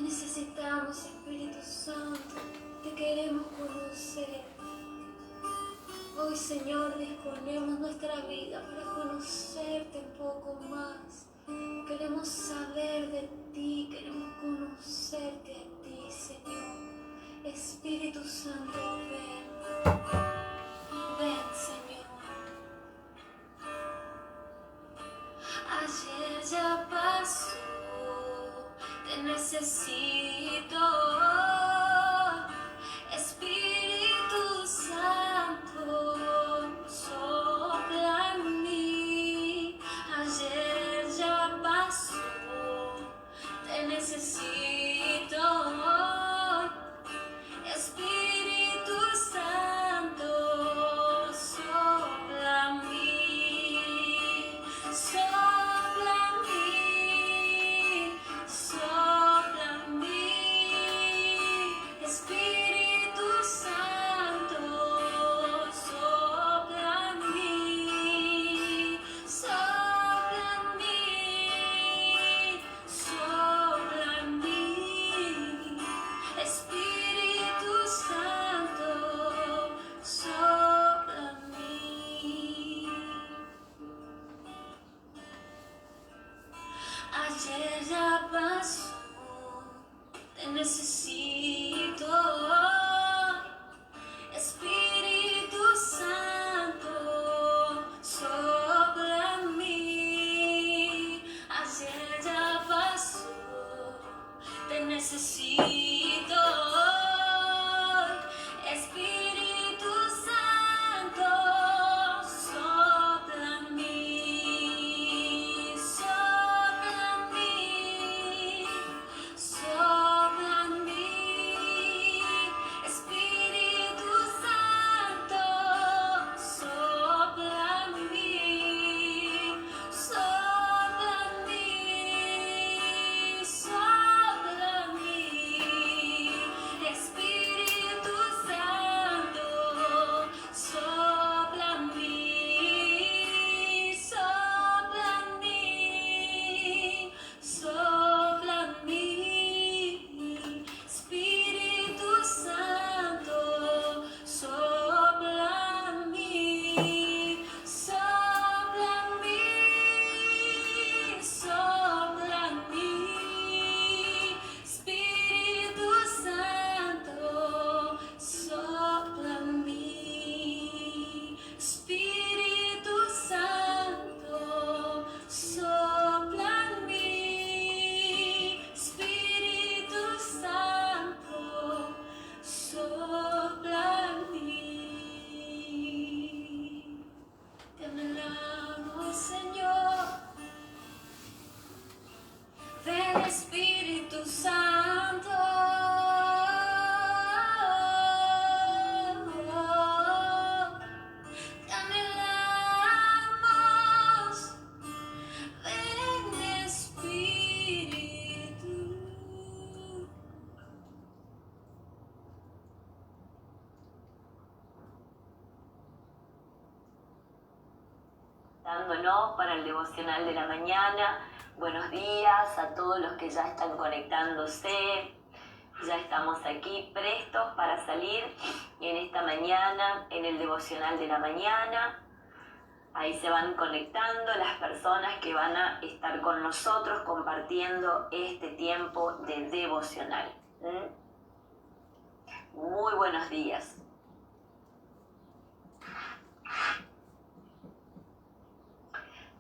Te necesitamos, Espíritu Santo, te queremos conocer. Hoy, Señor, disponemos nuestra vida para conocerte un poco más. Queremos saber de ti, queremos conocerte a ti, Señor. Espíritu Santo, ven. Ven, Señor. Ayer ya pasó, te necesito. Espíritu Santo, sopla en mí. Ayer ya pasó, te necesito. Espíritu Santo, sopla en mí. Sopla en mí, sopla en mí. Espíritu Santo, sopla en mí. Sopla en mí, sopla en mí. Espíritu Santo, sopla en mí. Ayer ya pasó, te necesito. Espíritu Santo, sopla en mí. Ayer ya pasó, te necesito. Espíritu Santo, sopla en mí. Sopla en mí, sopla en mí. Espíritu Santo, sopla en mí. Sopla en mí, sopla en mí. Espíritu Santo, sopla en mí. Sopla en mí, sopla en mí. Espíritu Santo, sopla en mí. Sopla en mí, sopla en mí. Espíritu Santo, sopla en mí. Espíritu Santo, sopla en mí. Espíritu Santo, sopla en mí. Te anhelamos, Señor. Ven, Espíritu Santo. Te anhelamos. Ven, Espíritu. Dándonos para el devocional de la mañana. Buenos días a todos los que ya están conectándose. Ya estamos aquí prestos para salir en esta mañana, en el devocional de la mañana. Ahí se van conectando las personas que van a estar con nosotros compartiendo este tiempo de devocional. Muy buenos días.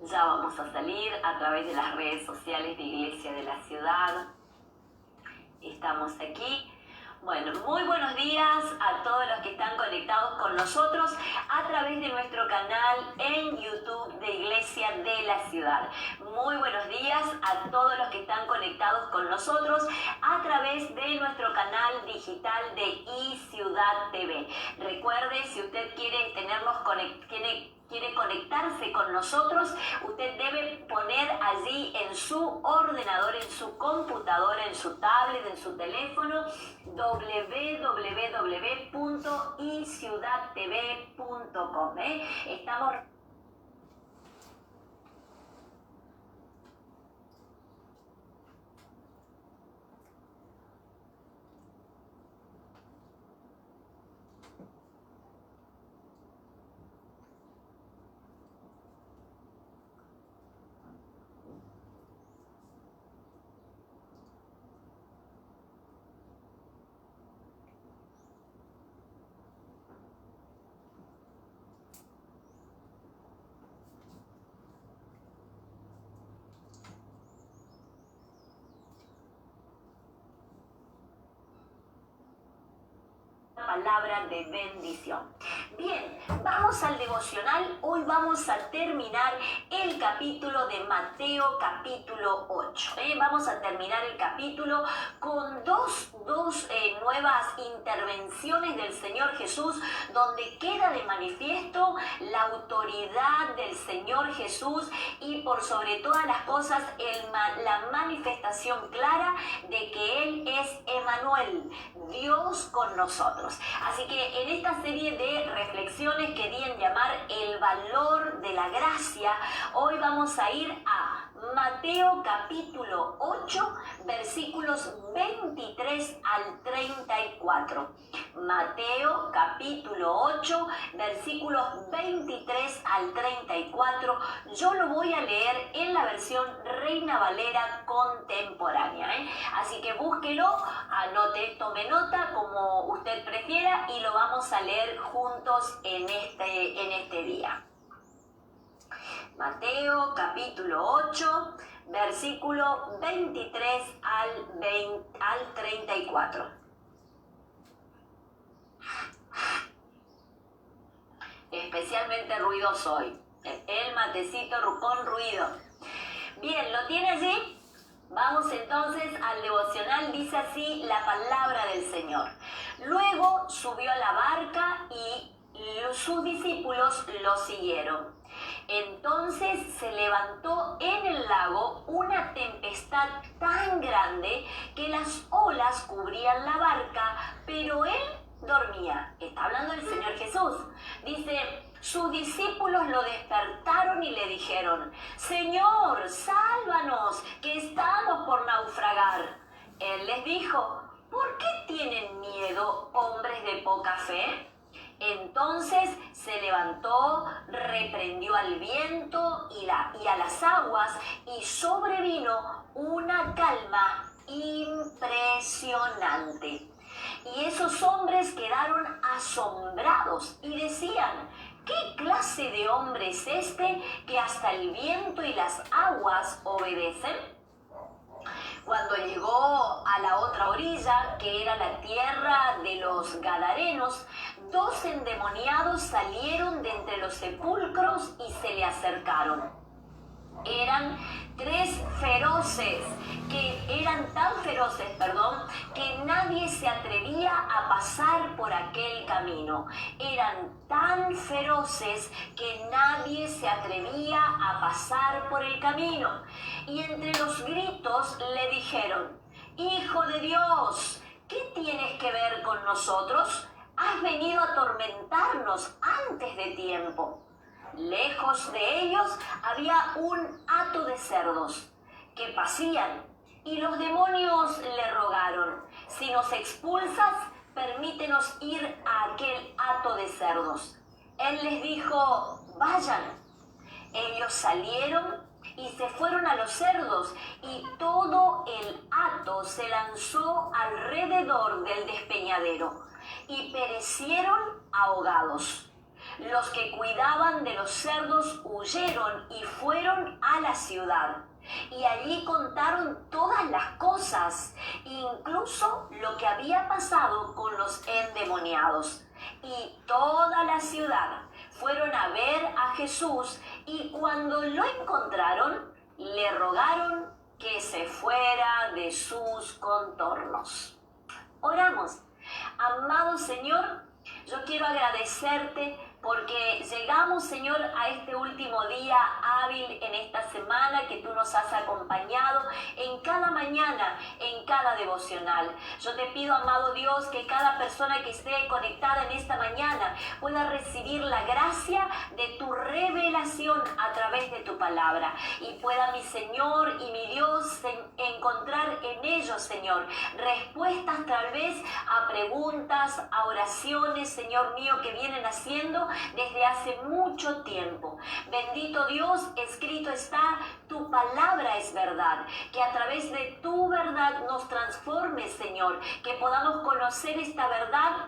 Ya vamos a salir a través de las redes sociales de Iglesia de la Ciudad. Estamos aquí. Bueno, muy buenos días a todos los que están conectados con nosotros a través de nuestro canal en YouTube de Iglesia de la Ciudad. Muy buenos días a todos los que están conectados con nosotros a través de nuestro canal digital de iCiudad TV. Recuerde, si usted quiere quiere conectarse con nosotros, usted debe poner allí en su ordenador, en su computadora, en su tablet, en su teléfono, www.iciudadtv.com. Estamos palabra de bendición. Bien, vamos al devocional. Hoy vamos a terminar el capítulo de Mateo, capítulo 8. Vamos a terminar el capítulo con dos nuevas intervenciones del Señor Jesús, donde queda de manifiesto la autoridad del Señor Jesús y por sobre todas las cosas la manifestación clara de que Él es Emmanuel, Dios con nosotros. Así que en esta serie de reflexiones que di en llamar el valor de la gracia, hoy vamos a ir a Mateo capítulo 8, versículos 23 al 34. Mateo capítulo 8, versículos 23 al 34. Yo lo voy a leer en la versión Reina Valera contemporánea. Así que búsquelo, anote, tome nota como usted prefiera y lo vamos a leer juntos en este día. Mateo capítulo 8, versículo 23 al 34. Especialmente ruidoso hoy. El matecito con ruido. Bien, ¿lo tiene allí? Vamos entonces al devocional. Dice así la palabra del Señor. Luego subió a la barca y sus discípulos lo siguieron. Entonces se levantó en el lago una tempestad tan grande que las olas cubrían la barca, pero él dormía. Está hablando del Señor Jesús. Dice, sus discípulos lo despertaron y le dijeron, Señor, sálvanos, que estamos por naufragar. Él les dijo, ¿por qué tienen miedo, hombres de poca fe? Entonces se levantó, reprendió al viento y a las aguas y sobrevino una calma impresionante. Y esos hombres quedaron asombrados y decían, ¿qué clase de hombre es este que hasta el viento y las aguas obedecen? Cuando llegó a la otra orilla, que era la tierra de los Gadarenos, 2 endemoniados salieron de entre los sepulcros y se le acercaron. Eran tan feroces, que nadie se atrevía a pasar por aquel camino. Eran tan feroces que nadie se atrevía a pasar por el camino. Y entre los gritos le dijeron, Hijo de Dios, ¿qué tienes que ver con nosotros? Has venido a atormentarnos antes de tiempo. Lejos de ellos había un hato de cerdos que pasían y los demonios le rogaron, si nos expulsas, permítenos ir a aquel hato de cerdos. Él les dijo, vayan. Ellos salieron y se fueron a los cerdos y todo el hato se lanzó alrededor del despeñadero y perecieron ahogados. Los que cuidaban de los cerdos huyeron y fueron a la ciudad. Y allí contaron todas las cosas, incluso lo que había pasado con los endemoniados. Y toda la ciudad fueron a ver a Jesús y cuando lo encontraron, le rogaron que se fuera de sus contornos. Oramos. Amado Señor, yo quiero agradecerte porque llegamos, Señor, a este último día hábil en esta semana que tú nos has acompañado en cada mañana, en cada devocional. Yo te pido, amado Dios, que cada persona que esté conectada en esta mañana pueda recibir la gracia de tu revelación a través de tu palabra y pueda mi Señor y mi Dios encontrar en ellos, Señor, respuestas tal vez a preguntas, a oraciones, Señor mío, que vienen haciendo desde hace mucho tiempo. Bendito Dios, escrito está, tu palabra es verdad, que a través de tu verdad nos transforme, Señor, que podamos conocer esta verdad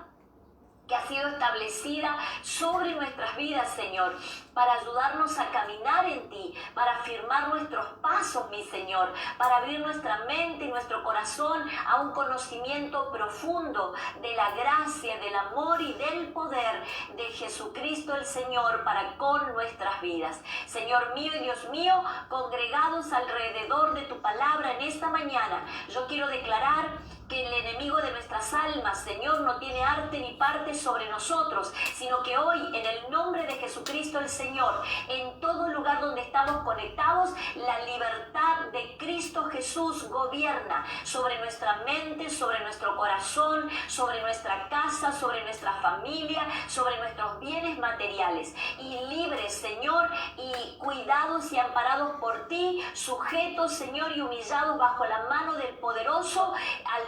que ha sido establecida sobre nuestras vidas, Señor, para ayudarnos a caminar en ti, para afirmar nuestros pasos, mi Señor, para abrir nuestra mente y nuestro corazón a un conocimiento profundo de la gracia, del amor y del poder de Jesucristo el Señor para con nuestras vidas. Señor mío y Dios mío, congregados alrededor de tu palabra en esta mañana, yo quiero declarar que el enemigo de nuestras almas, Señor, no tiene arte ni parte sobre nosotros, sino que hoy, en el nombre de Jesucristo el Señor, en todo lugar donde estamos conectados, la libertad de Cristo Jesús gobierna sobre nuestra mente, sobre nuestro corazón, sobre nuestra casa, sobre nuestra familia, sobre nuestros bienes materiales. Y libres, Señor, y cuidados y amparados por ti, sujetos, Señor, y humillados bajo la mano del poderoso,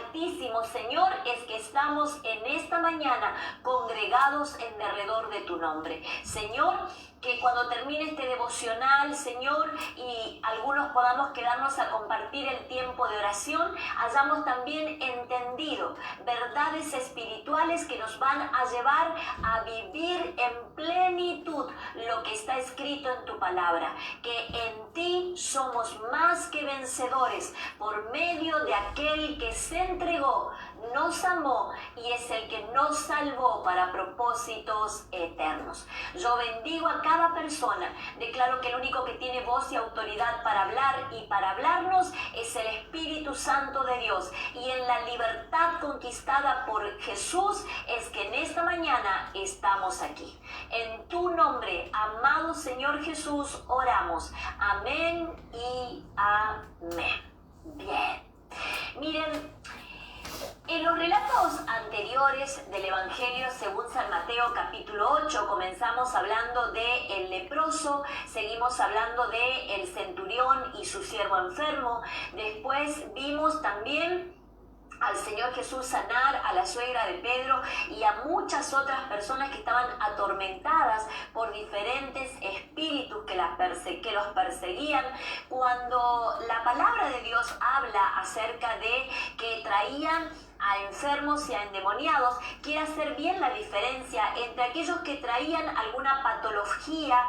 Altísimo, Señor, es que estamos en esta mañana congregados en derredor de tu nombre. Señor, que cuando termine este devocional, Señor, y algunos podamos quedarnos a compartir el tiempo de oración, hayamos también entendido verdades espirituales que nos van a llevar a vivir en plenitud lo que está escrito en tu palabra, que en ti somos más que vencedores por medio de aquel que se entregó, nos amó y es el que nos salvó para propósitos eternos. Yo bendigo a cada persona, declaro que el único que tiene voz y autoridad para hablar y para hablarnos es el Espíritu Santo de Dios, y en la libertad conquistada por Jesús es que en esta mañana estamos aquí. En tu nombre, amado Señor Jesús, oramos. Amén y amén. Bien. Miren, en los relatos anteriores del Evangelio según San Mateo capítulo 8 comenzamos hablando del leproso, seguimos hablando del centurión y su siervo enfermo, después vimos también al Señor Jesús sanar a la suegra de Pedro y a muchas otras personas que estaban atormentadas por diferentes espíritus que los perseguían. Cuando la palabra de Dios habla acerca de que traían a enfermos y a endemoniados, quiere hacer bien la diferencia entre aquellos que traían alguna patología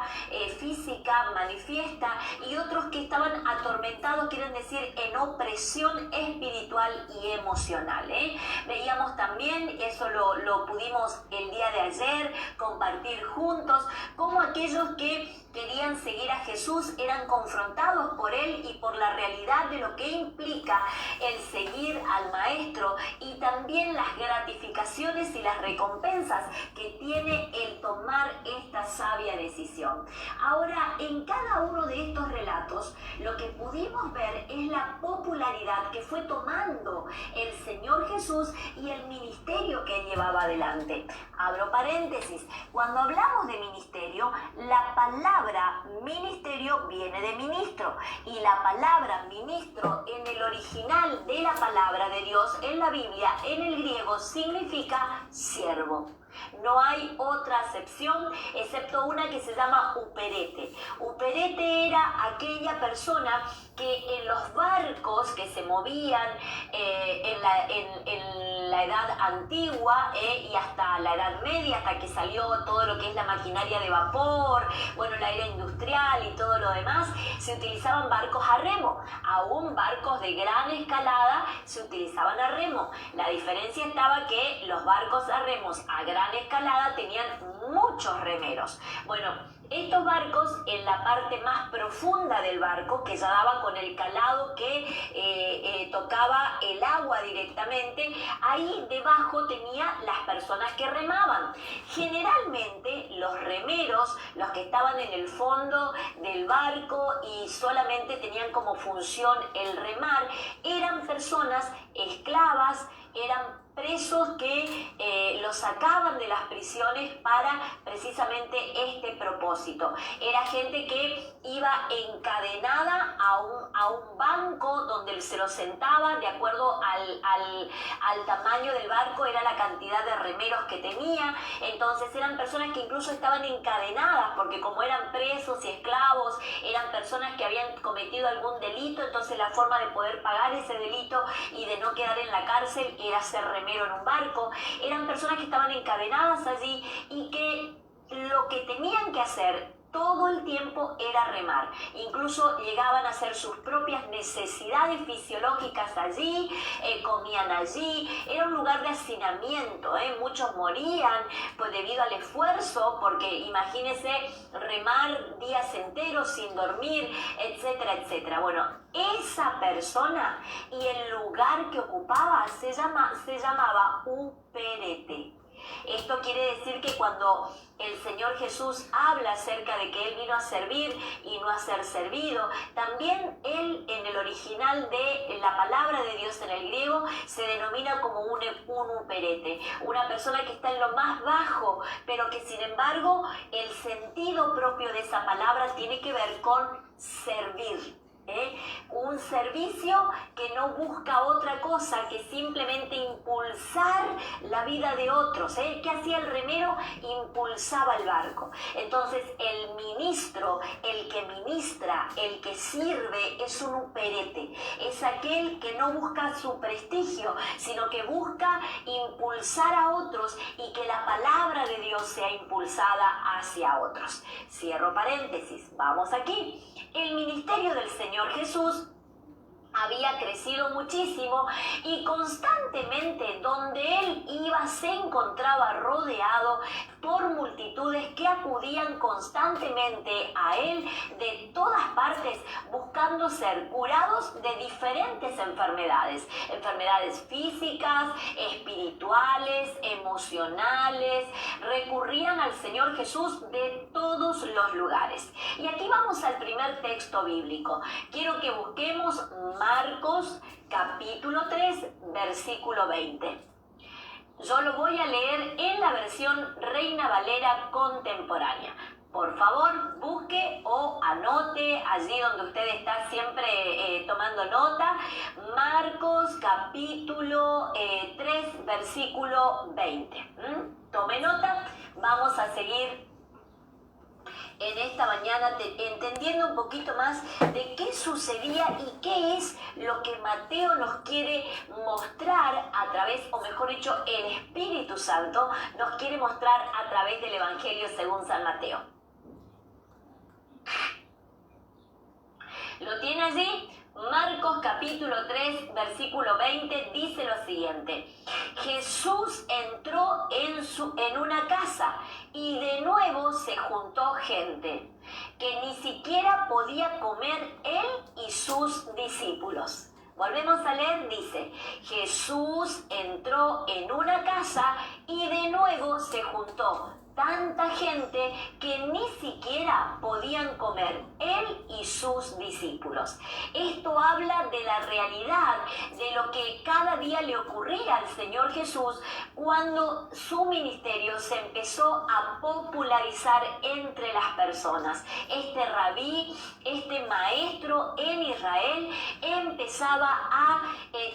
física manifiesta y otros que estaban atormentados, quieren decir en opresión espiritual y emocional. Veíamos también, eso lo pudimos el día de ayer compartir juntos, cómo aquellos que querían seguir a Jesús eran confrontados por él y por la realidad de lo que implica el seguir al Maestro, y también las gratificaciones y las recompensas que tiene el tomar esta sabia decisión. Ahora, en cada uno de estos relatos, lo que pudimos ver es la popularidad que fue tomando el Señor Jesús y el ministerio que llevaba adelante. Abro paréntesis, cuando hablamos de ministerio, la palabra ministerio viene de ministro, y la palabra ministro en el original de la palabra de Dios en la Biblia, en el griego, significa siervo. No hay otra acepción excepto una que se llama uperete. Uperete era aquella persona que en los barcos que se movían en la edad antigua y hasta la edad media, hasta que salió todo lo que es la maquinaria de vapor, bueno, la era industrial y todo lo demás, se utilizaban barcos a remo. Aún barcos de gran escalada se utilizaban a remo. La diferencia estaba que los barcos a remos a gran escalada tenían muchos remeros. Bueno, estos barcos, en la parte más profunda del barco, que ya daba con el calado que tocaba el agua directamente, ahí debajo tenía las personas que remaban. Generalmente los remeros, los que estaban en el fondo del barco y solamente tenían como función el remar, eran personas esclavas, eran presos que los sacaban de las prisiones para precisamente este propósito. Era gente que iba encadenada a un banco donde se lo sentaba de acuerdo al tamaño del barco, era la cantidad de remeros que tenía. Entonces eran personas que incluso estaban encadenadas, porque como eran presos y esclavos, eran personas que habían cometido algún delito, entonces la forma de poder pagar ese delito y de no quedar en la cárcel era ser remero en un barco, eran personas que estaban encadenadas allí y que lo que tenían que hacer todo el tiempo era remar. Incluso llegaban a hacer sus propias necesidades fisiológicas allí, comían allí. Era un lugar de hacinamiento, muchos morían pues, debido al esfuerzo, porque imagínense remar días enteros sin dormir, etcétera, etcétera. Bueno, esa persona y el lugar que ocupaba se llamaba Uperete. Esto quiere decir que cuando el Señor Jesús habla acerca de que Él vino a servir y no a ser servido, también Él en el original de la palabra de Dios en el griego se denomina como un uperete, una persona que está en lo más bajo, pero que sin embargo el sentido propio de esa palabra tiene que ver con servir. Un servicio que no busca otra cosa que simplemente impulsar la vida de otros. ¿Qué hacía el remero? Impulsaba el barco. Entonces el ministro, el que ministra, el que sirve es un uperete. Es aquel que no busca su prestigio, sino que busca impulsar a otros y que la palabra de Dios sea impulsada hacia otros. Cierro paréntesis, vamos aquí. El ministerio del Señor Jesús había crecido muchísimo y constantemente donde Él iba se encontraba rodeado por multitudes que acudían constantemente a Él de todas partes buscando ser curados de diferentes enfermedades físicas, espirituales, emocionales. Recurrían al Señor Jesús de todos los lugares. Y aquí vamos al primer texto bíblico. Quiero que busquemos Marcos capítulo 3, versículo 20. Yo lo voy a leer en la versión Reina Valera contemporánea. Por favor, busque o anote allí donde usted está siempre tomando nota. Marcos capítulo 3, versículo 20. Tome nota, vamos a seguir en esta mañana entendiendo un poquito más de qué sucedía y qué es lo que Mateo nos quiere mostrar a través, o mejor dicho, el Espíritu Santo nos quiere mostrar a través del Evangelio según San Mateo. ¿Lo tiene allí? Marcos capítulo 3, versículo 20 dice lo siguiente: Jesús entró en una casa y de nuevo se juntó gente que ni siquiera podía comer él y sus discípulos. Volvemos a leer, dice: Jesús entró en una casa y de nuevo se juntó tanta gente que ni siquiera podían comer él y sus discípulos. Esto habla de la realidad de lo que cada día le ocurría al Señor Jesús cuando su ministerio se empezó a popularizar entre las personas. Este rabí, este maestro en Israel empezaba a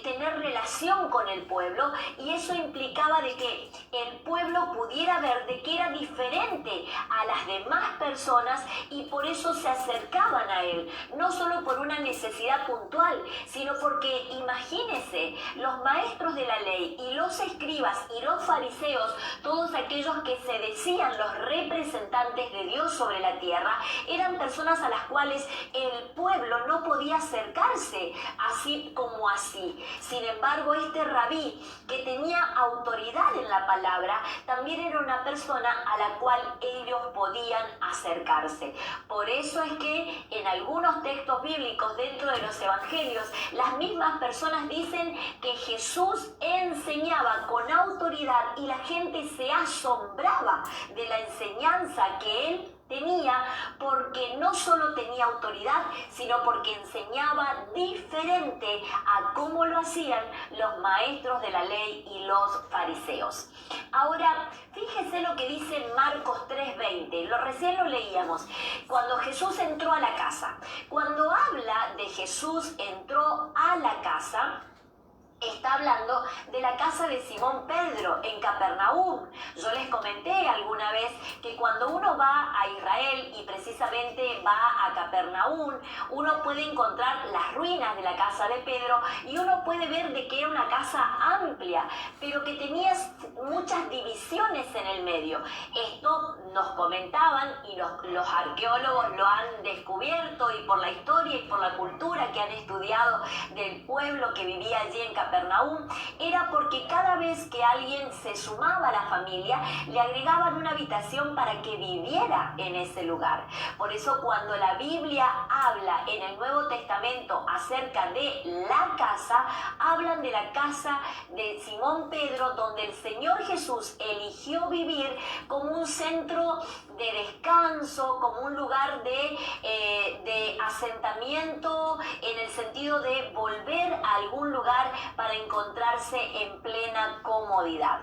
tener relación con el pueblo, y eso implicaba de que el pueblo pudiera ver de que era diferente a las demás personas y por eso se acercaban a él, no solo por una necesidad puntual, sino porque imagínense, los maestros de la ley y los escribas y los fariseos, todos aquellos que se decían los representantes de Dios sobre la tierra, eran personas a las cuales el pueblo no podía acercarse así como así. Sin embargo, este rabí que tenía autoridad en la palabra también era una persona a la cual ellos podían acercarse. Por eso es que en algunos textos bíblicos dentro de los evangelios, las mismas personas dicen que Jesús enseñaba con autoridad y la gente se asombraba de la enseñanza que él tenía, porque no solo tenía autoridad, sino porque enseñaba diferente a cómo lo hacían los maestros de la ley y los fariseos. Ahora, fíjese lo que dice Marcos 3:20, recién lo leíamos, cuando Jesús entró a la casa. Cuando habla de Jesús entró a la casa, está hablando de la casa de Simón Pedro en Capernaum. Yo les comenté alguna vez que cuando uno va a Israel y precisamente va a Capernaum, uno puede encontrar las ruinas de la casa de Pedro y uno uno puede ver de que era una casa amplia, pero que tenía muchas divisiones en el medio. Esto nos comentaban y los arqueólogos lo han descubierto, y por la historia y por la cultura que han estudiado del pueblo que vivía allí en Capernaum, era porque cada vez que alguien se sumaba a la familia, le agregaban una habitación para que viviera en ese lugar. Por eso cuando la Biblia habla en el Nuevo Testamento acerca de la casa, hablan de la casa de Simón Pedro, donde el Señor Jesús eligió vivir como un centro de descanso, como un lugar de asentamiento, en el sentido de volver a algún lugar para encontrarse en plena comodidad.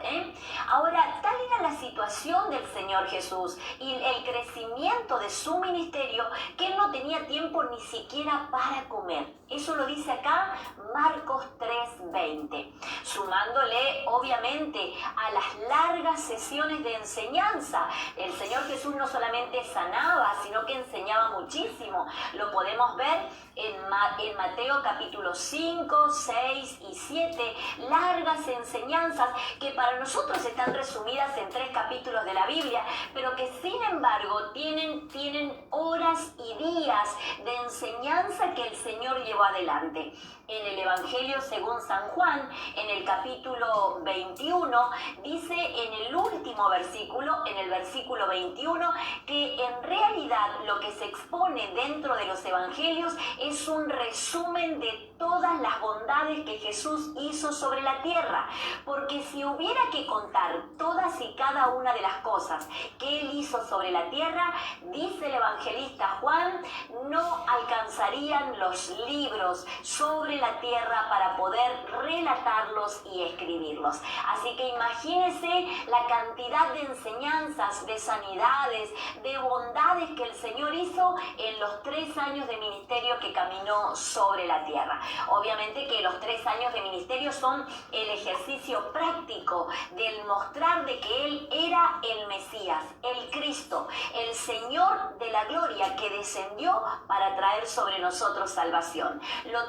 Ahora, tal era la situación del Señor Jesús y el crecimiento de su ministerio, que él no tenía tiempo ni siquiera para comer. Eso lo dice acá Marcos 3:20, sumándole obviamente a las largas sesiones de enseñanza. El Señor Jesús no solamente sanaba, sino que enseñaba muchísimo. Lo podemos ver en Mateo capítulo 5, 6 y 7, largas enseñanzas que para nosotros están resumidas en 3 capítulos de la Biblia, pero que sin embargo tienen horas y días de enseñanza que el Señor llevó adelante. En el Evangelio según San Juan, en el capítulo 21, dice en el último versículo, en el versículo 21, que en realidad lo que se expone dentro de los evangelios es un resumen de todas las bondades que Jesús hizo sobre la tierra. Porque si hubiera que contar todas y cada una de las cosas que él hizo sobre la tierra, dice el evangelista Juan, no alcanzarían los libros sobre la tierra para poder relatarlos y escribirlos. Así que imagínense la cantidad de enseñanzas, de sanidades, de bondades que el Señor hizo en los 3 años de ministerio que caminó sobre la tierra. Obviamente que los 3 años de ministerio son el ejercicio práctico del mostrar de que Él era el Mesías, el Cristo, el Señor de la gloria que descendió para traer sobre nosotros salvación.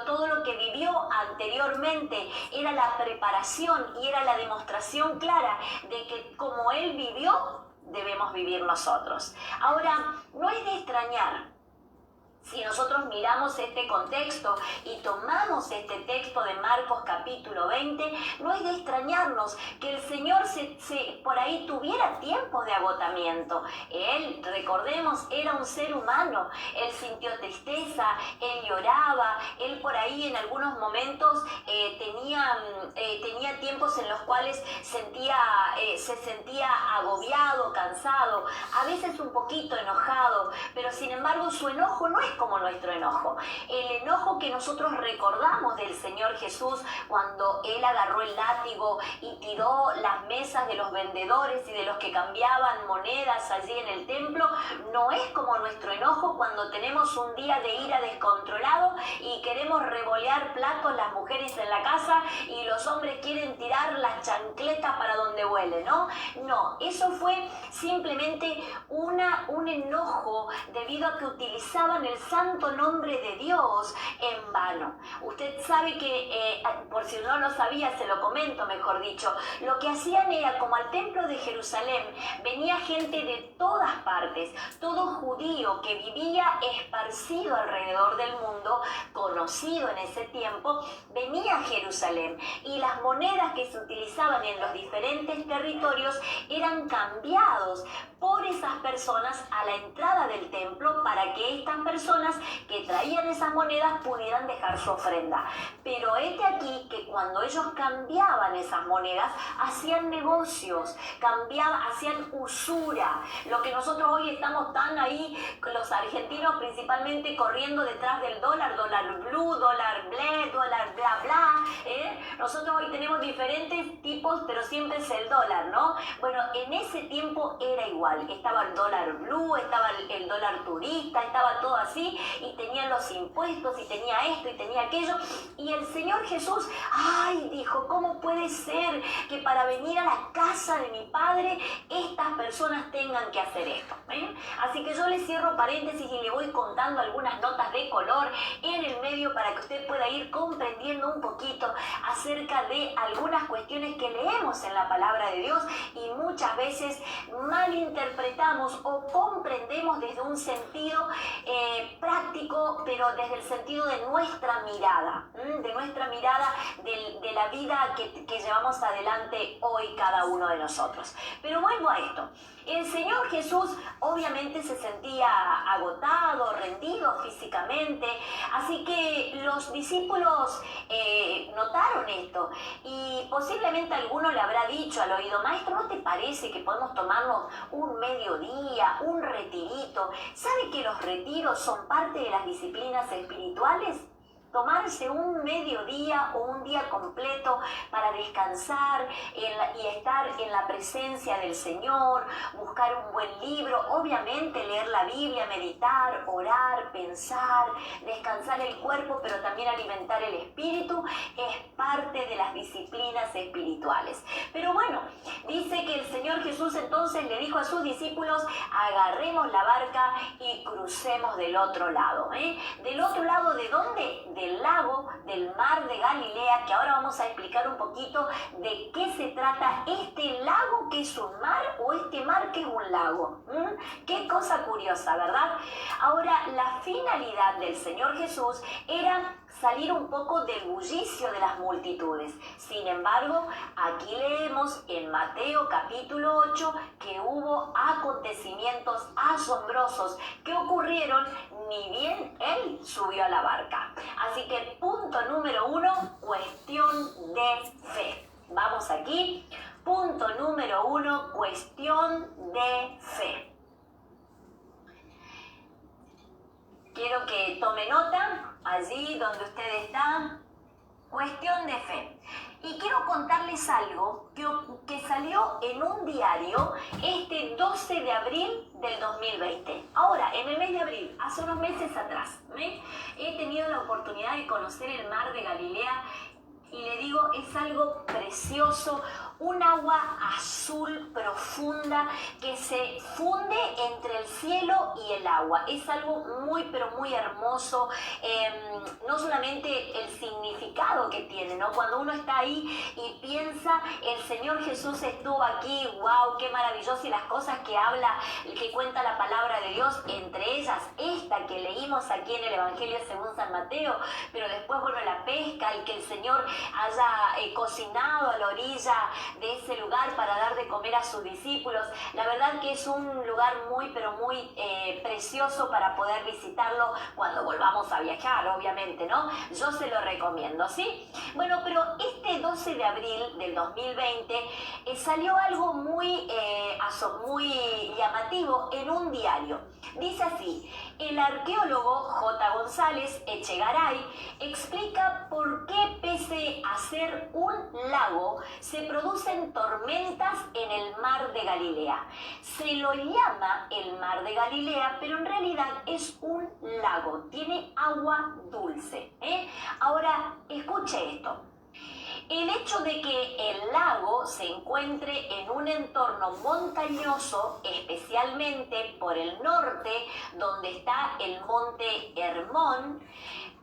Todo lo que vivió anteriormente era la preparación y era la demostración clara de que como Él vivió, debemos vivir nosotros. Ahora, no es de extrañar, si nosotros miramos este contexto y tomamos este texto de Marcos capítulo 20, no es de extrañarnos que el Señor por ahí tuviera tiempos de agotamiento. Él, recordemos, era un ser humano. Él sintió tristeza, él lloraba, él por ahí en algunos momentos tenía tiempos en los cuales se sentía agobiado, cansado, a veces un poquito enojado, pero sin embargo su enojo no es como nuestro enojo. El enojo que nosotros recordamos del Señor Jesús cuando Él agarró el látigo y tiró las mesas de los vendedores y de los que cambiaban monedas allí en el templo, no es como nuestro enojo cuando tenemos un día de ira descontrolado y queremos revolear platos las mujeres en la casa y los hombres quieren tirar las chancletas para donde huele, ¿no? No, eso fue simplemente un enojo debido a que utilizaban el santo nombre de Dios en vano. Usted sabe que, por si no lo sabía, se lo comento mejor dicho, lo que hacían era, como al templo de Jerusalén venía gente de todas partes, todo judío que vivía esparcido alrededor del mundo, conocido en ese tiempo, venía a Jerusalén, y las monedas que se utilizaban en los diferentes territorios eran cambiados por esas personas a la entrada del templo para que estas personas que traían esas monedas pudieran dejar su ofrenda. Pero este aquí que cuando ellos cambiaban esas monedas hacían negocios, hacían usura, lo que nosotros hoy estamos tan ahí, los argentinos principalmente, corriendo detrás del dólar blue, dólar ble, dólar bla bla, nosotros hoy tenemos diferentes tipos, pero siempre es el dólar, ¿no? Bueno, en ese tiempo era igual. Estaba el dólar blue, estaba el dólar turista, estaba todo así, y tenían los impuestos, y tenía esto, y tenía aquello, y el Señor Jesús, dijo, ¿cómo ¿cómo puede ser que para venir a la casa de mi padre estas personas tengan que hacer esto? Así que yo le cierro paréntesis y le voy contando algunas notas de color en el medio para que usted pueda ir comprendiendo un poquito acerca de algunas cuestiones que leemos en la palabra de Dios y muchas veces malinterpretamos o comprendemos desde un sentido práctico, pero desde el sentido de nuestra mirada, de la vida que llevamos adelante hoy cada uno de nosotros. Pero vuelvo a esto. El Señor Jesús obviamente se sentía agotado, rendido físicamente, así que los discípulos notaron esto y posiblemente alguno le habrá dicho al oído: maestro, ¿no te parece que podemos tomarnos un mediodía, un retirito? ¿Sabe que los retiros son parte de las disciplinas espirituales? Tomarse un mediodía o un día completo para descansar y estar en la presencia del Señor, buscar un buen libro, obviamente leer la Biblia, meditar, orar, pensar, descansar el cuerpo, pero también alimentar el espíritu, es parte de las disciplinas espirituales. Pero bueno, dice que el Señor Jesús entonces le dijo a sus discípulos: agarremos la barca y crucemos del otro lado. ¿Del otro lado de dónde? Del lago, del mar de Galilea, que ahora vamos a explicar un poquito de qué se trata este lago que es un mar o este mar que es un lago. Qué cosa curiosa, ¿verdad? Ahora, la finalidad del Señor Jesús era salir un poco del bullicio de las multitudes. Sin embargo, aquí leemos en Mateo capítulo 8 que hubo acontecimientos asombrosos que ocurrieron ni bien Él subió a la barca. Así que punto número 1, cuestión de fe. Vamos aquí. Punto número 1, cuestión de fe. Quiero que tome nota allí donde usted está. Cuestión de fe. Y quiero contarles algo que salió en un diario este 12 de abril del 2020. Ahora, en el mes de abril, hace unos meses atrás, he tenido la oportunidad de conocer el mar de Galilea y le digo, es algo precioso, un agua azul profunda que se funde entre el cielo y el agua. Es algo muy, pero muy hermoso. No solamente el significado que tiene, ¿no? Cuando uno está ahí y piensa, el Señor Jesús estuvo aquí, wow, qué maravilloso, y las cosas que habla, que cuenta la palabra de Dios, entre ellas esta que leímos aquí en el Evangelio según San Mateo, pero después, bueno, la pesca, el que el Señor haya cocinado a la orilla de ese lugar para dar de comer a sus discípulos. La verdad que es un lugar muy, pero muy precioso para poder visitarlo cuando volvamos a viajar, obviamente, ¿no? Yo se lo recomiendo, ¿sí? Bueno, pero este 12 de abril del 2020 salió algo muy llamativo en un diario. Dice así: el arqueólogo J. González Echegaray explica por qué, pese a ser un lago, se producen tormentas en el mar de Galilea. Se lo llama el mar de Galilea, pero en realidad es un lago, tiene agua dulce. Ahora, escuche esto. El hecho de que el lago se encuentre en un entorno montañoso, especialmente por el norte, donde está el monte Hermón,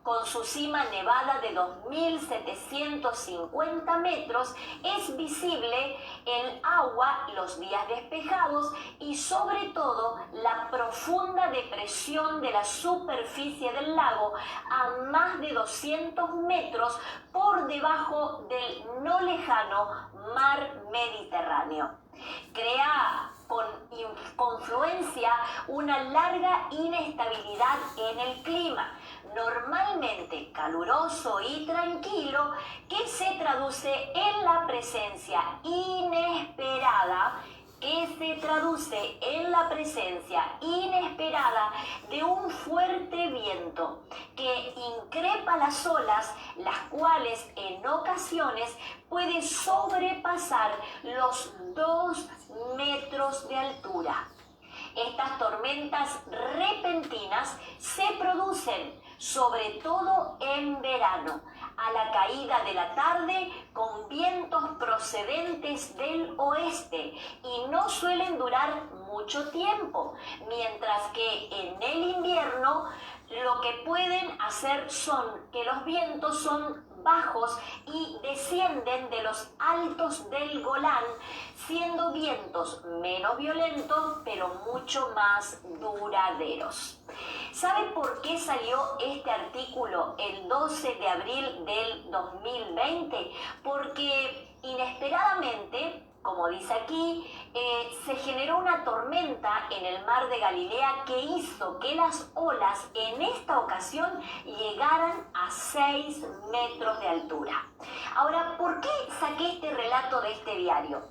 con su cima nevada de 2.750 metros, es visible el agua los días despejados y sobre todo la profunda depresión de la superficie del lago a más de 200 metros por debajo del no lejano mar Mediterráneo. Crea con confluencia una larga inestabilidad en el clima, normalmente caluroso y tranquilo, que se traduce en la presencia inesperada de un fuerte viento que increpa las olas, las cuales en ocasiones puede sobrepasar los 2 metros de altura. Estas tormentas repentinas se producen sobre todo en verano, a la caída de la tarde, con vientos procedentes del oeste y no suelen durar mucho tiempo, mientras que en el invierno lo que pueden hacer son que los vientos son bajos y descienden de los altos del Golán, siendo vientos menos violentos pero mucho más duraderos. ¿Saben por qué salió este artículo el 12 de abril del 2020? Porque inesperadamente, como dice aquí, se generó una tormenta en el mar de Galilea que hizo que las olas en esta ocasión llegaran a 6 metros de altura. Ahora, ¿por qué saqué este relato de este diario?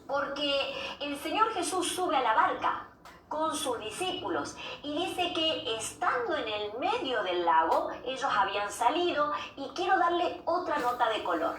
Porque el Señor Jesús sube a la barca con sus discípulos y dice que estando en el medio del lago, ellos habían salido, y quiero darle otra nota de color.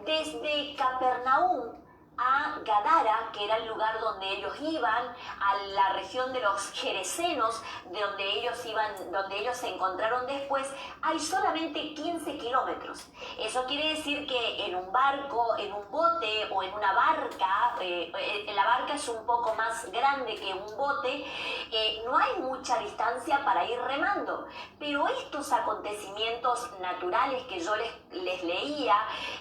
Desde Capernaum a Gadara, que era el lugar donde ellos iban, a la región de los Geresenos, de donde ellos se encontraron después, hay solamente 15 kilómetros. Eso quiere decir que en un barco, en un bote o en una barca, la barca es un poco más grande que un bote, no hay mucha distancia para ir remando. Pero estos acontecimientos naturales que yo les leía,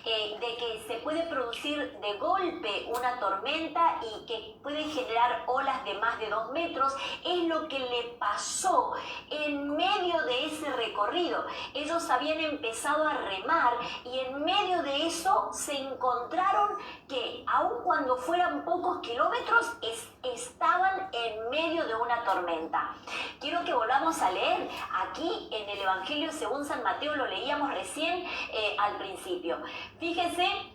de que se puede producir de golpe una tormenta y que puede generar olas de más de 2 metros, es lo que le pasó en medio de ese recorrido. Ellos habían empezado a remar y en medio de eso se encontraron que, aun cuando fueran pocos kilómetros, estaban en medio de una tormenta. Quiero que volvamos a leer aquí en el Evangelio según San Mateo, lo leíamos recién al principio. Fíjense,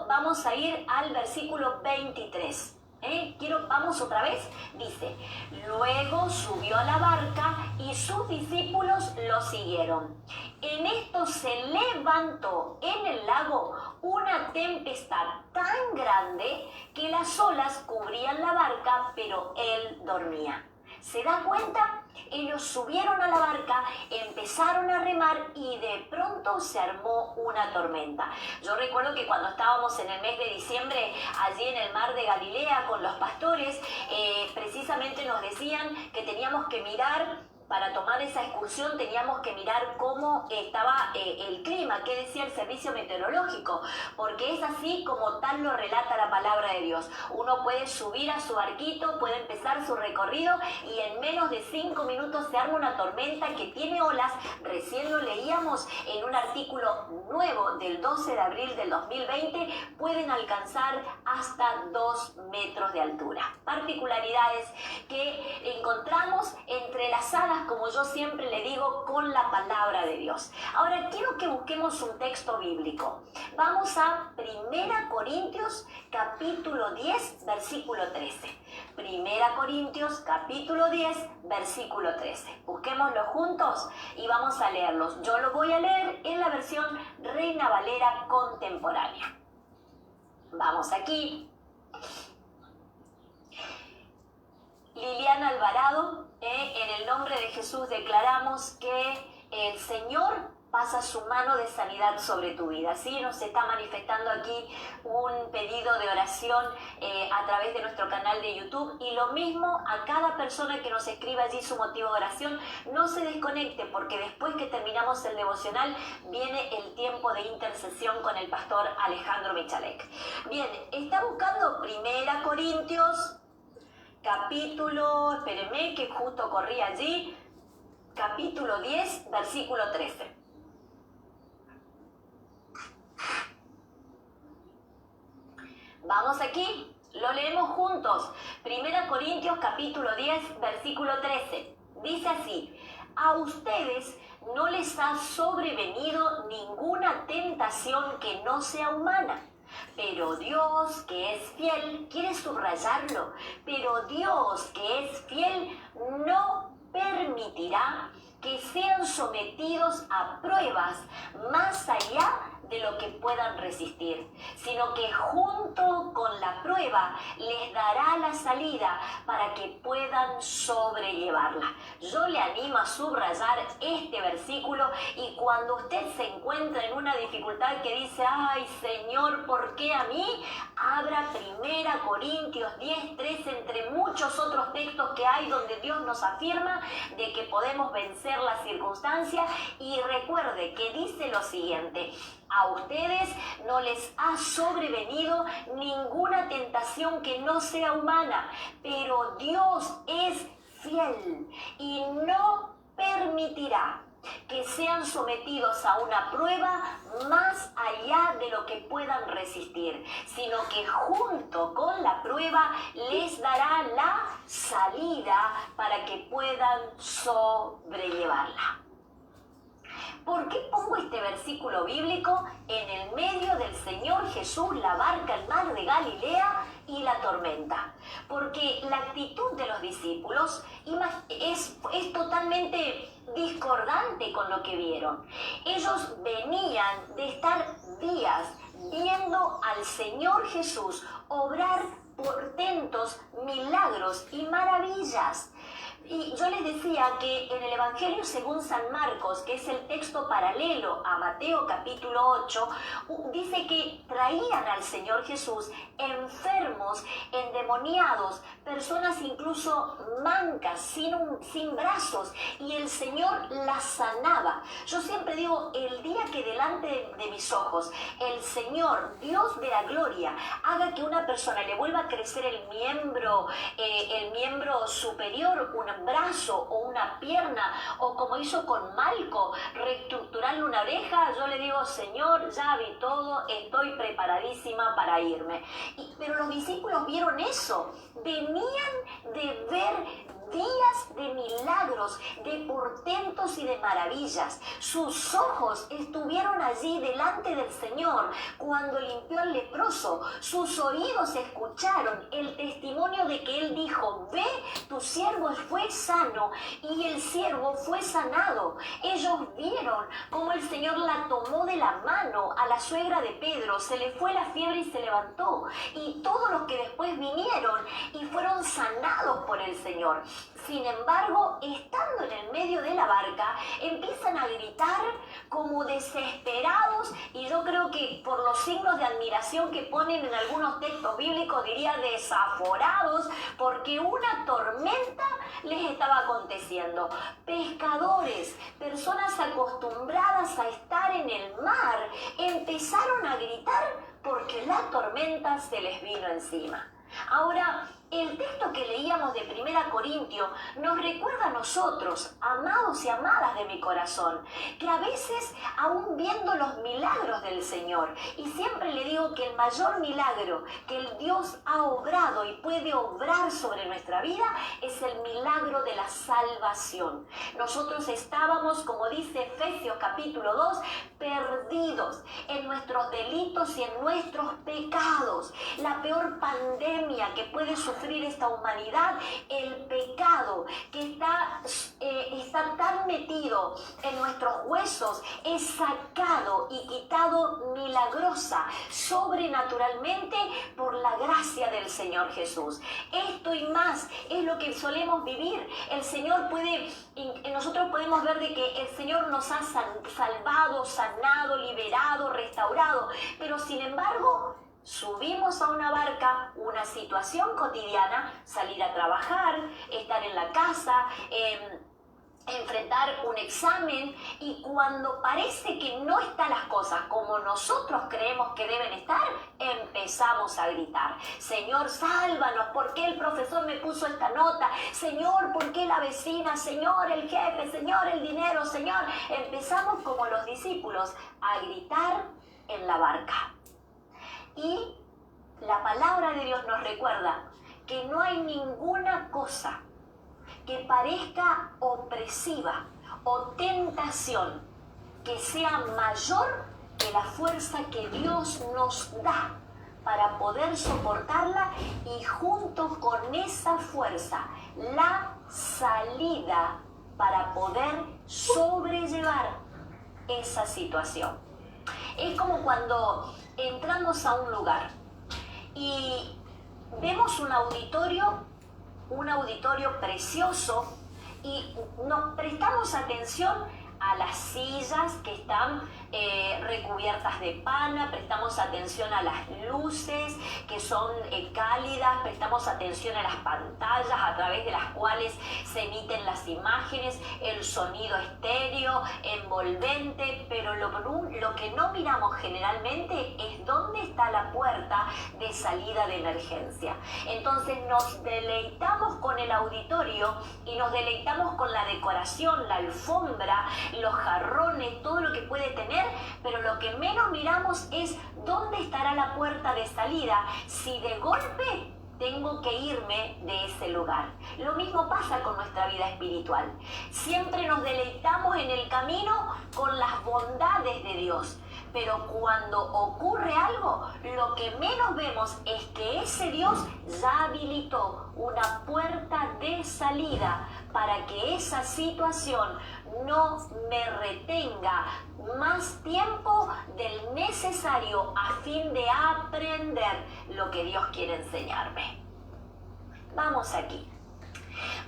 vamos a ir al versículo 23. Vamos otra vez. Dice: luego subió a la barca y sus discípulos lo siguieron. En esto se levantó en el lago una tempestad tan grande que las olas cubrían la barca, pero él dormía. ¿Se da cuenta? Ellos subieron a la barca, empezaron a remar y de pronto se armó una tormenta. Yo recuerdo que cuando estábamos en el mes de diciembre allí en el mar de Galilea con los pastores, precisamente nos decían que teníamos que mirar. Para tomar esa excursión teníamos que mirar cómo estaba el clima, qué decía el servicio meteorológico, porque es así como tal lo relata la palabra de Dios. Uno puede subir a su barquito, puede empezar su recorrido y en menos de 5 minutos se arma una tormenta que tiene olas. Recién lo leíamos en un artículo nuevo del 12 de abril del 2020, pueden alcanzar hasta 2 metros de altura. Particularidades que encontramos entrelazadas, como yo siempre le digo, con la palabra de Dios. Ahora quiero que busquemos un texto bíblico. Vamos a 1 Corintios capítulo 10, versículo 13. 1 Corintios capítulo 10, versículo 13. Busquémoslo juntos y vamos a leerlos. Yo lo voy a leer en la versión Reina Valera contemporánea. Vamos aquí. Liliana Alvarado, en el nombre de Jesús declaramos que el Señor pasa su mano de sanidad sobre tu vida. ¿Sí? Nos está manifestando aquí un pedido de oración a través de nuestro canal de YouTube, y lo mismo a cada persona que nos escriba allí su motivo de oración. No se desconecte, porque después que terminamos el devocional viene el tiempo de intercesión con el pastor Alejandro Michalek. Bien, está buscando 1 Corintios capítulo, espérenme que justo corrí allí, capítulo 10, versículo 13. Vamos aquí, lo leemos juntos. 1 Corintios capítulo 10, versículo 13. Dice así: a ustedes no les ha sobrevenido ninguna tentación que no sea humana. Pero Dios, que es fiel, quiere subrayarlo, pero Dios, que es fiel, no permitirá que sean sometidos a pruebas más allá de lo que puedan resistir, sino que junto con la prueba les dará la salida para que puedan sobrellevarla. Yo le animo a subrayar este versículo, y cuando usted se encuentra en una dificultad que dice, ay Señor, ¿por qué a mí? Abra 1 Corintios 10:3, entre muchos otros textos que hay donde Dios nos afirma de que podemos vencer las circunstancias, y recuerde que dice lo siguiente: a ustedes no les ha sobrevenido ninguna tentación que no sea humana, pero Dios es fiel y no permitirá que sean sometidos a una prueba más allá de lo que puedan resistir, sino que junto con la prueba les dará la salida para que puedan sobrellevarla. ¿Por qué pongo este versículo bíblico en el medio del Señor Jesús, la barca, el mar de Galilea y la tormenta? Porque la actitud de los discípulos es totalmente discordante con lo que vieron. Ellos venían de estar días viendo al Señor Jesús obrar portentos, milagros y maravillas. Y yo les decía que en el Evangelio según San Marcos, que es el texto paralelo a Mateo capítulo 8, dice que traían al Señor Jesús enfermos, endemoniados, personas incluso mancas, sin brazos, y el Señor las sanaba. Yo siempre digo, el día que delante de mis ojos el Señor, Dios de la gloria, haga que una persona le vuelva a crecer el miembro superior, un brazo o una pierna, o como hizo con Malco, reestructurarle una oreja, yo le digo, Señor, ya vi todo, estoy preparadísima para irme. Pero los discípulos vieron eso, venían de ver días de milagros, de portentos y de maravillas. Sus ojos estuvieron allí delante del Señor cuando limpió al leproso. Sus oídos escucharon el testimonio de que Él dijo, ve, tu siervo fue sano, y el siervo fue sanado. Ellos vieron cómo el Señor la tomó de la mano a la suegra de Pedro, se le fue la fiebre y se levantó. Y todos los que después vinieron y fueron sanados por el Señor. Sin embargo, estando en el medio de la barca, empiezan a gritar como desesperados, y yo creo que por los signos de admiración que ponen en algunos textos bíblicos, diría desaforados, porque una tormenta les estaba aconteciendo. Pescadores, personas acostumbradas a estar en el mar, empezaron a gritar porque la tormenta se les vino encima. Ahora, el texto que leíamos de 1 Corintios nos recuerda a nosotros, amados y amadas de mi corazón, que a veces, aún viendo los milagros del Señor, y siempre le digo que el mayor milagro que el Dios ha obrado y puede obrar sobre nuestra vida es el milagro de la salvación. Nosotros estábamos, como dice Efesios capítulo 2, perdidos en nuestros delitos y en nuestros pecados. La peor pandemia que puede sufrir esta humanidad, el pecado que está tan metido en nuestros huesos, es sacado y quitado milagrosa, sobrenaturalmente, por la gracia del Señor Jesús. Esto y más es lo que solemos vivir. El Señor nosotros podemos ver de que el Señor nos ha salvado, sanado, liberado, restaurado, pero sin embargo, subimos a una barca, una situación cotidiana, salir a trabajar, estar en la casa, enfrentar un examen, y cuando parece que no están las cosas como nosotros creemos que deben estar, empezamos a gritar, Señor, sálvanos, ¿por qué el profesor me puso esta nota? Señor, ¿por qué la vecina? Señor, el jefe, Señor, el dinero, Señor. Empezamos como los discípulos a gritar en la barca. Y la palabra de Dios nos recuerda que no hay ninguna cosa que parezca opresiva o tentación que sea mayor que la fuerza que Dios nos da para poder soportarla, y junto con esa fuerza la salida para poder sobrellevar esa situación. Es como cuando entramos a un lugar y vemos un auditorio precioso y nos prestamos atención a las sillas que están recubiertas de pana, prestamos atención a las luces que son cálidas, prestamos atención a las pantallas a través de las cuales se emiten las imágenes, el sonido estéreo, envolvente, pero lo que no miramos generalmente es dónde está la puerta de salida de emergencia. Entonces nos deleitamos con el auditorio y nos deleitamos con la decoración, la alfombra, los jarrones, todo lo que puede tener, pero lo que menos miramos es dónde estará la puerta de salida si de golpe tengo que irme de ese lugar. Lo mismo pasa con nuestra vida espiritual. Siempre nos deleitamos en el camino con las bondades de Dios, pero cuando ocurre algo, lo que menos vemos es que ese Dios ya habilitó una puerta de salida para que esa situación no me retenga más tiempo del necesario a fin de aprender lo que Dios quiere enseñarme. Vamos aquí.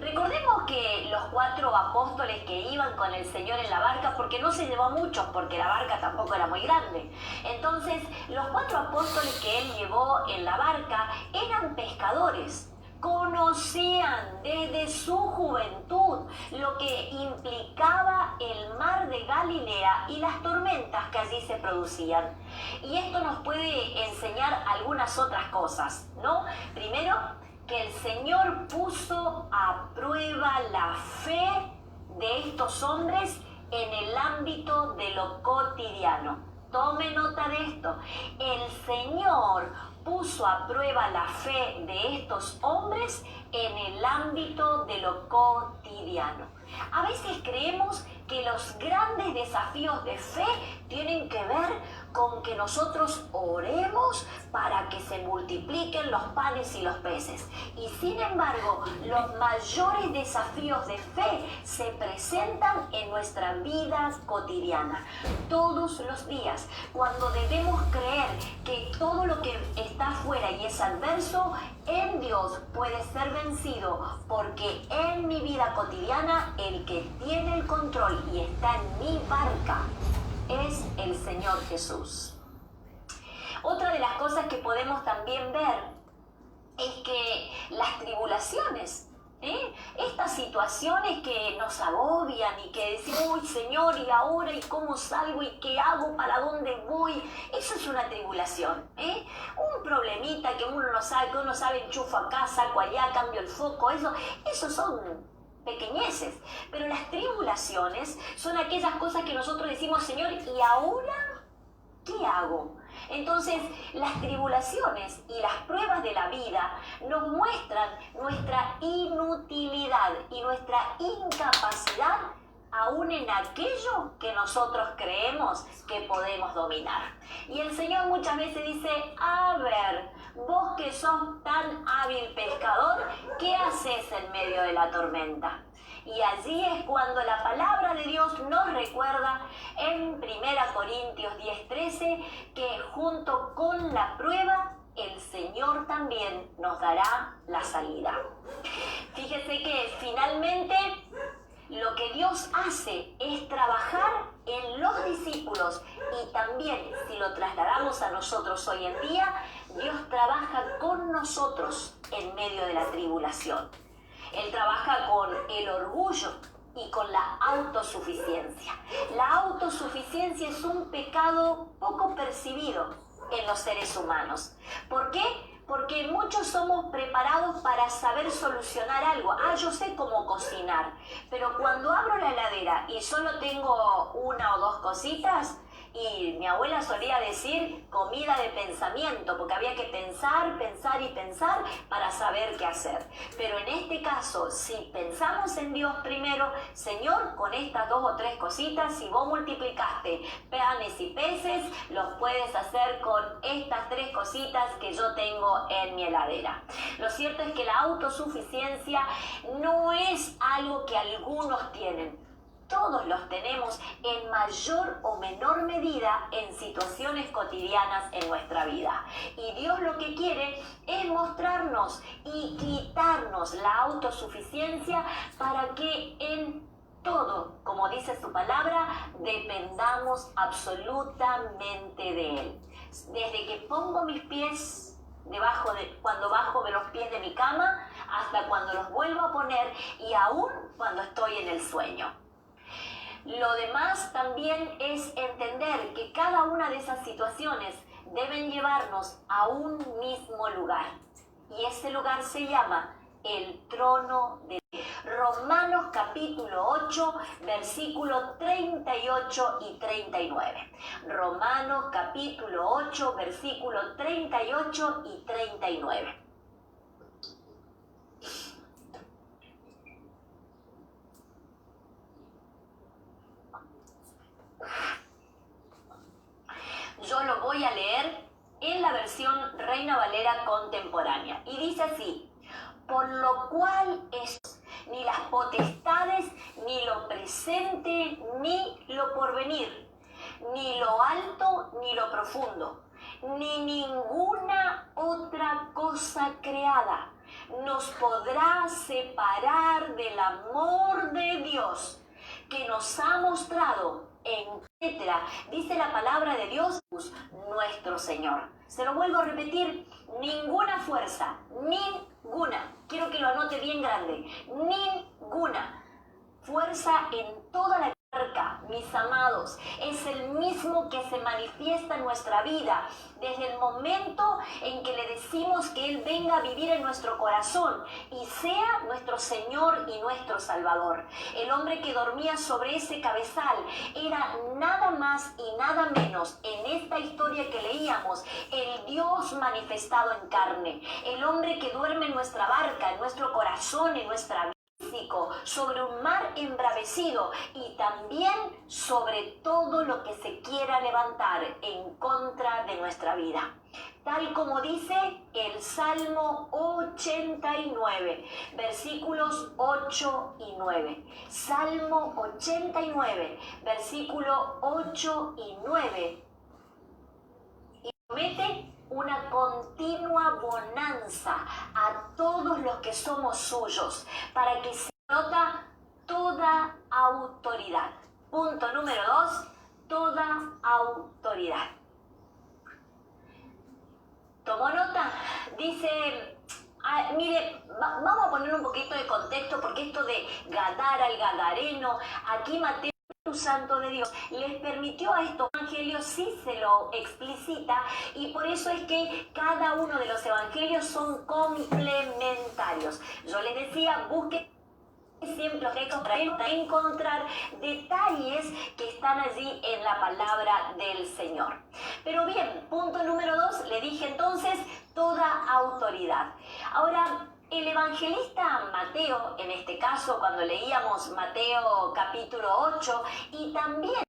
Recordemos que los 4 apóstoles que iban con el Señor en la barca, porque no se llevó a muchos, porque la barca tampoco era muy grande. Entonces, los 4 apóstoles que él llevó en la barca eran pescadores. Conocían desde su juventud lo que implicaba el mar de Galilea y las tormentas que allí se producían. Y esto nos puede enseñar algunas otras cosas, ¿no? Primero, que el Señor puso a prueba la fe de estos hombres en el ámbito de lo cotidiano. Tome nota de esto. El Señor puso a prueba la fe de estos hombres en el ámbito de lo cotidiano. A veces creemos que los grandes desafíos de fe tienen que ver con que nosotros oremos para que se multipliquen los panes y los peces. Y sin embargo, los mayores desafíos de fe se presentan en nuestra vida cotidiana, todos los días, cuando debemos creer que todo lo que está afuera y es adverso, en Dios puede ser vencido, porque en mi vida cotidiana el que tiene el control y está en mi barca es el Señor Jesús. Otra de las cosas que podemos también ver es que las tribulaciones, estas situaciones que nos agobian y que decimos, uy Señor, ¿y ahora? ¿Y cómo salgo? ¿Y qué hago? ¿Para dónde voy? Eso es una tribulación, un problemita que uno no sabe, enchufo acá, saco allá, cambio el foco, eso son pequeñeces, pero las tribulaciones son aquellas cosas que nosotros decimos, Señor, ¿y ahora qué hago? Entonces, las tribulaciones y las pruebas de la vida nos muestran nuestra inutilidad y nuestra incapacidad aún en aquello que nosotros creemos que podemos dominar. Y el Señor muchas veces dice, a ver, vos que sos tan hábil pescador, ¿qué haces en medio de la tormenta? Y allí es cuando la palabra de Dios nos recuerda en 1 Corintios 10:13 que junto con la prueba el Señor también nos dará la salida. Fíjese que finalmente lo que Dios hace es trabajar en los discípulos y también, si lo trasladamos a nosotros hoy en día, Dios trabaja con nosotros en medio de la tribulación. Él trabaja con el orgullo y con la autosuficiencia. La autosuficiencia es un pecado poco percibido en los seres humanos. ¿Por qué? Porque muchos somos preparados para saber solucionar algo. Yo sé cómo cocinar, pero cuando abro la heladera y solo tengo 1 o 2 cositas, y mi abuela solía decir comida de pensamiento, porque había que pensar, pensar y pensar para saber qué hacer. Pero en este caso, si pensamos en Dios primero, Señor, con estas 2 o 3 cositas, si vos multiplicaste panes y peces, los puedes hacer con estas 3 cositas que yo tengo en mi heladera. Lo cierto es que la autosuficiencia no es algo que algunos tienen. todos los tenemos en mayor o menor medida en situaciones cotidianas en nuestra vida. Y Dios lo que quiere es mostrarnos y quitarnos la autosuficiencia para que en todo, como dice su palabra, dependamos absolutamente de Él. Desde que pongo mis pies cuando bajo de los pies de mi cama, hasta cuando los vuelvo a poner y aún cuando estoy en el sueño. Lo demás también es entender que cada una de esas situaciones deben llevarnos a un mismo lugar. Y ese lugar se llama el trono de Dios. Romanos capítulo 8, versículo 38 y 39. Romanos capítulo 8, versículo 38 y 39. Yo lo voy a leer en la versión Reina Valera contemporánea. Y dice así: por lo cual ni las potestades, ni lo presente, ni lo porvenir, ni lo alto, ni lo profundo, ni ninguna otra cosa creada nos podrá separar del amor de Dios que nos ha mostrado en etcétera, dice la palabra de Dios, nuestro Señor. Se lo vuelvo a repetir: ninguna fuerza, ninguna, quiero que lo anote bien grande, ninguna fuerza en toda la arca, mis amados, es el mismo que se manifiesta en nuestra vida desde el momento en que le decimos que Él venga a vivir en nuestro corazón y sea nuestro Señor y nuestro Salvador. El hombre que dormía sobre ese cabezal era nada más y nada menos, en esta historia que leíamos, el Dios manifestado en carne. El hombre que duerme en nuestra barca, en nuestro corazón, en nuestra vida, sobre un mar embravecido y también sobre todo lo que se quiera levantar en contra de nuestra vida. Tal como dice el Salmo 89, versículos 8 y 9. Salmo 89, versículo 8 y 9. Y promete una continua bonanza a todos los que somos suyos, para que se nota toda autoridad. Punto número 2, toda autoridad. ¿Tomó nota? Dice, mire, vamos a poner un poquito de contexto, porque esto de Gadara, el Gadareno, aquí Mateo, Santo de Dios, les permitió a estos evangelios, sí se lo explicita, y por eso es que cada uno de los evangelios son complementarios. Yo les decía, busquen siempre los textos para encontrar detalles que están allí en la palabra del Señor. Pero bien, punto número 2, le dije entonces, toda autoridad. Ahora, el evangelista Mateo, en este caso, cuando leíamos Mateo capítulo 8, y también